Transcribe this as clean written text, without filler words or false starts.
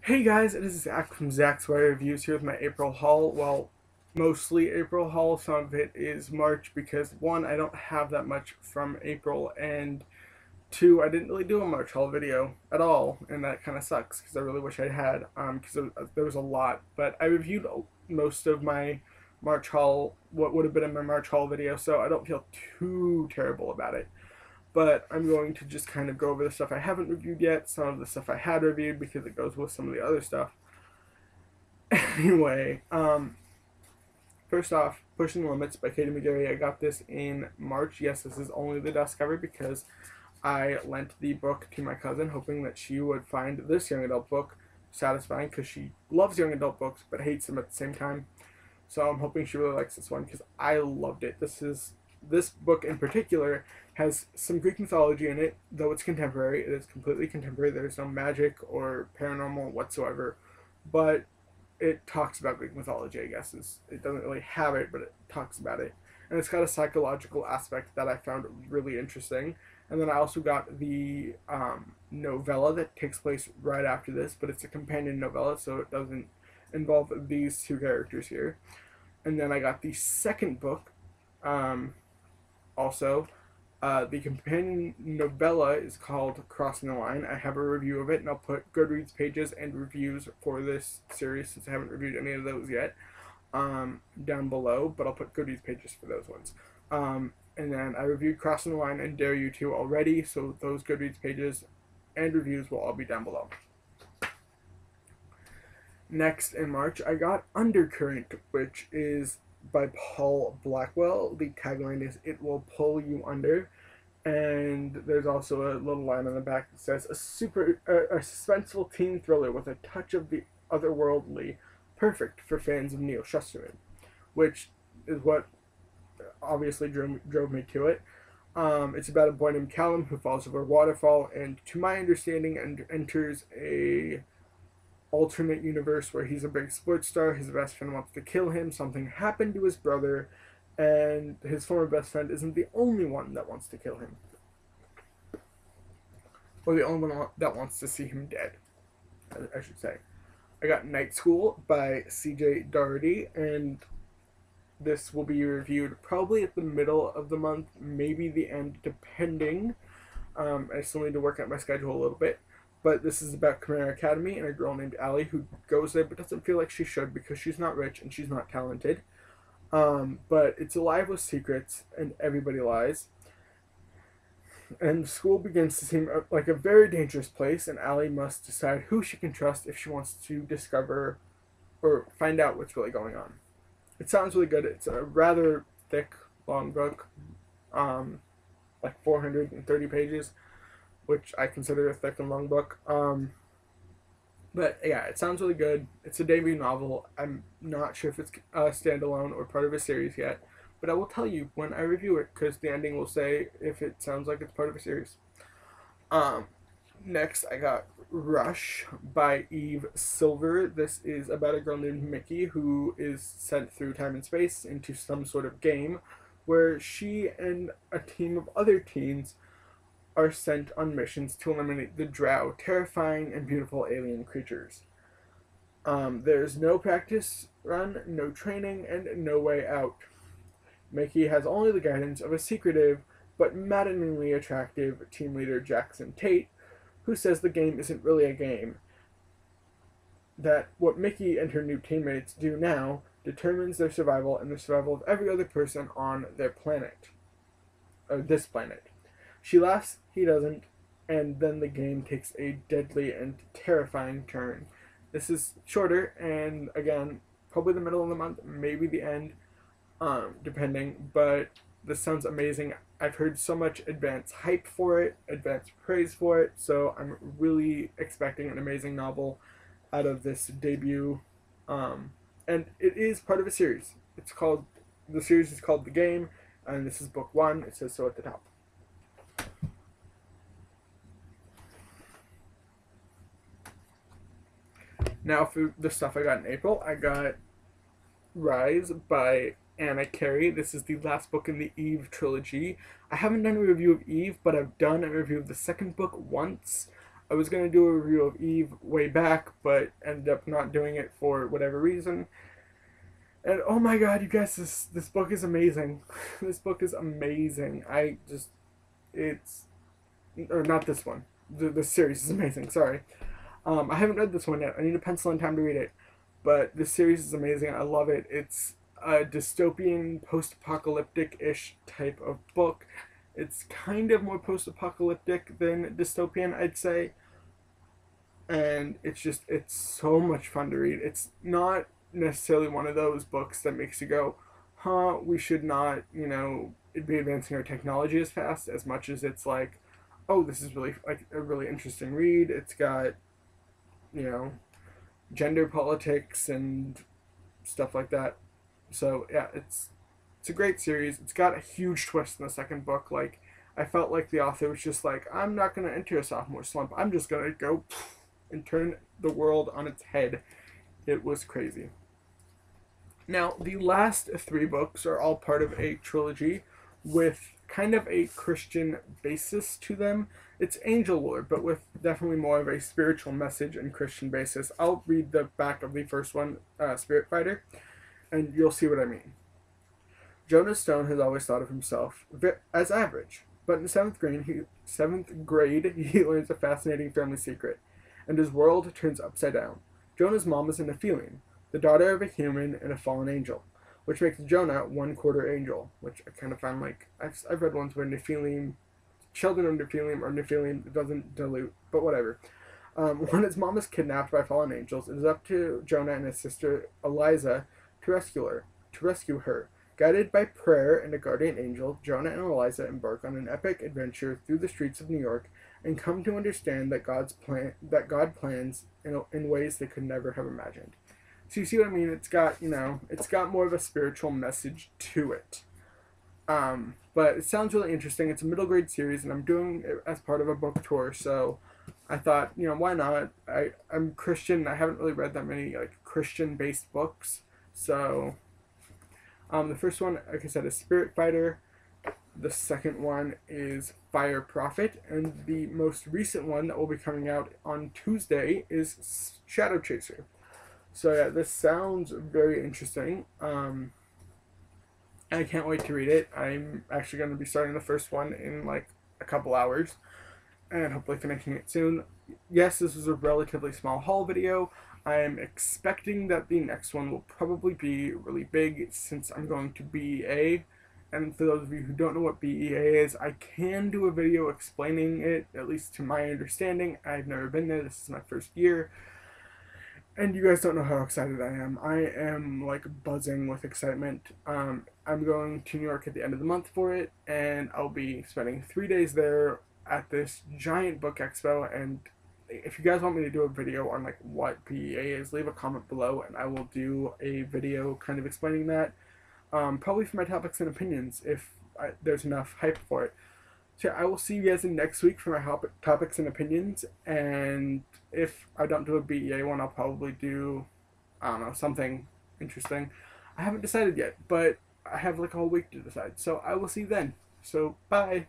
Hey guys, it is Zach from Zach's Wire Reviews here with my April haul. Well, mostly April haul. Some of it is March because one, I don't have that much from April, and two, I didn't really do a March haul video at all, and that kind of sucks because I really wish I had. Because there was a lot, but I reviewed most of my March haul, what would have been in my March haul video, so I don't feel too terrible about it, but I'm going to just kind of go over the stuff I haven't reviewed yet, some of the stuff I had reviewed because it goes with some of the other stuff. Anyway, first off, Pushing the Limits by Katie McGarry. I got this in March. Yes, this is only the dust cover because I lent the book to my cousin, hoping that she would find this young adult book satisfying because she loves young adult books but hates them at the same time. So I'm hoping she really likes this one because I loved it. This book in particular has some Greek mythology in it, though it's contemporary. It is completely contemporary. There's no magic or paranormal whatsoever, but it talks about Greek mythology. I guess it doesn't really have it, but it talks about it, and it's got a psychological aspect that I found really interesting. And then I also got the novella that takes place right after this, but it's a companion novella, so it doesn't involve these two characters here. And then I got the second book, um, also. The companion novella is called Crossing the Line. I have a review of it, and I'll put Goodreads pages and reviews for this series since I haven't reviewed any of those yet down below, but I'll put Goodreads pages for those ones. And then I reviewed Crossing the Line and Dare You To already, so those Goodreads pages and reviews will all be down below. Next, in March, I got Undercurrent, which is by Paul Blackwell. The tagline is "It will pull you under," and there's also a little line on the back that says a suspenseful teen thriller with a touch of the otherworldly, perfect for fans of Neil Shusterman, which is what obviously drove me to it. It's about a boy named Callum who falls over a waterfall, and to my understanding, enters a alternate universe where he's a big sports star. His best friend wants to kill him. Something happened to his brother, and his former best friend isn't the only one that wants to kill him, or the only one that wants to see him dead, I should say. I got Night School by C.J. Doherty, and this will be reviewed probably at the middle of the month, maybe the end, depending. I still need to work out my schedule a little bit. But this is about Khmer Academy and a girl named Allie who goes there but doesn't feel like she should because she's not rich and she's not talented. But it's alive with secrets and everybody lies. And the school begins to seem like a very dangerous place, and Allie must decide who she can trust if she wants to discover or find out what's really going on. It sounds really good. It's a rather thick, long book, like 430 pages, which I consider a thick and long book. But yeah, it sounds really good. It's a debut novel. I'm not sure if it's standalone or part of a series yet, but I will tell you when I review it because the ending will say if it sounds like it's part of a series. Um, Next, I got Rush by Eve Silver. This is about a girl named Mickey who is sent through time and space into some sort of game where she and a team of other teens are sent on missions to eliminate the Drow, terrifying and beautiful alien creatures. There's no practice run, no training, and no way out. Mickey has only the guidance of a secretive but maddeningly attractive team leader, Jackson Tate, who says the game isn't really a game. That what Mickey and her new teammates do now determines their survival and the survival of every other person on their planet, or this planet. She laughs, he doesn't, and then the game takes a deadly and terrifying turn. This is shorter, and again, probably the middle of the month, maybe the end, depending, but this sounds amazing. I've heard so much advanced hype for it, advanced praise for it, so I'm really expecting an amazing novel out of this debut. And it is part of a series. The series is called The Game, and this is book one. It says so at the top. Now for the stuff I got in April, I got Rise by Anna Carey. This is the last book in the Eve trilogy. I haven't done a review of Eve, but I've done a review of the second book once. I was going to do a review of Eve way back, but ended up not doing it for whatever reason. And oh my god, you guys, this book is amazing. This book is amazing. It's or not this one. The series is amazing. Sorry, I haven't read this one yet. I need a pencil and time to read it. But this series is amazing. I love it. It's a dystopian, post-apocalyptic-ish type of book. It's kind of more post-apocalyptic than dystopian, I'd say. And it's so much fun to read. It's not necessarily one of those books that makes you go, huh, we should not, be advancing our technology as fast, as much as it's like, oh, this is really like a really interesting read. It's got, you know, gender politics and stuff like that. So yeah, it's a great series. It's got a huge twist in the second book. Like, I felt like the author was just like, I'm not gonna enter a sophomore slump. I'm just gonna go and turn the world on its head. It was crazy. Now, the last three books are all part of a trilogy with kind of a Christian basis to them. It's angel lore, but with definitely more of a spiritual message and Christian basis. I'll read the back of the first one, Spirit Fighter, and you'll see what I mean. Jonah Stone has always thought of himself as average, but in seventh grade, he learns a fascinating family secret, and his world turns upside down. Jonah's mom is a Nephilim, the daughter of a human and a fallen angel, which makes Jonah one quarter angel, which I kind of find like, I've read ones where Nephilim, children of Nephilim or Nephilim, it doesn't dilute, but whatever. When his mom is kidnapped by fallen angels, it is up to Jonah and his sister Eliza to rescue her. Guided by prayer and a guardian angel, Jonah and Eliza embark on an epic adventure through the streets of New York and come to understand that God plans in ways they could never have imagined. So you see what I mean? It's got, it's got more of a spiritual message to it. But it sounds really interesting. It's a middle grade series, and I'm doing it as part of a book tour, so I thought, why not? I'm Christian. I haven't really read that many like Christian-based books, so the first one, like I said, is Spirit Fighter. The second one is Fire Prophet, and the most recent one that will be coming out on Tuesday is Shadow Chaser. So yeah, this sounds very interesting. I can't wait to read it. I'm actually going to be starting the first one in like a couple hours, and hopefully finishing it soon. Yes, this is a relatively small haul video. I'm expecting that the next one will probably be really big since I'm going to BEA. And for those of you who don't know what BEA is, I can do a video explaining it, at least to my understanding. I've never been there. This is my first year. And you guys don't know how excited I am. I am like buzzing with excitement. I'm going to New York at the end of the month for it, and I'll be spending 3 days there at this giant book expo. And if you guys want me to do a video on like what BEA is, leave a comment below, and I will do a video kind of explaining that. Probably for my topics and opinions if there's enough hype for it. So I will see you guys in next week for my topics and opinions, and if I don't do a BEA one, I'll probably do, I don't know, something interesting. I haven't decided yet, but I have like a whole week to decide, so I will see you then. So, bye!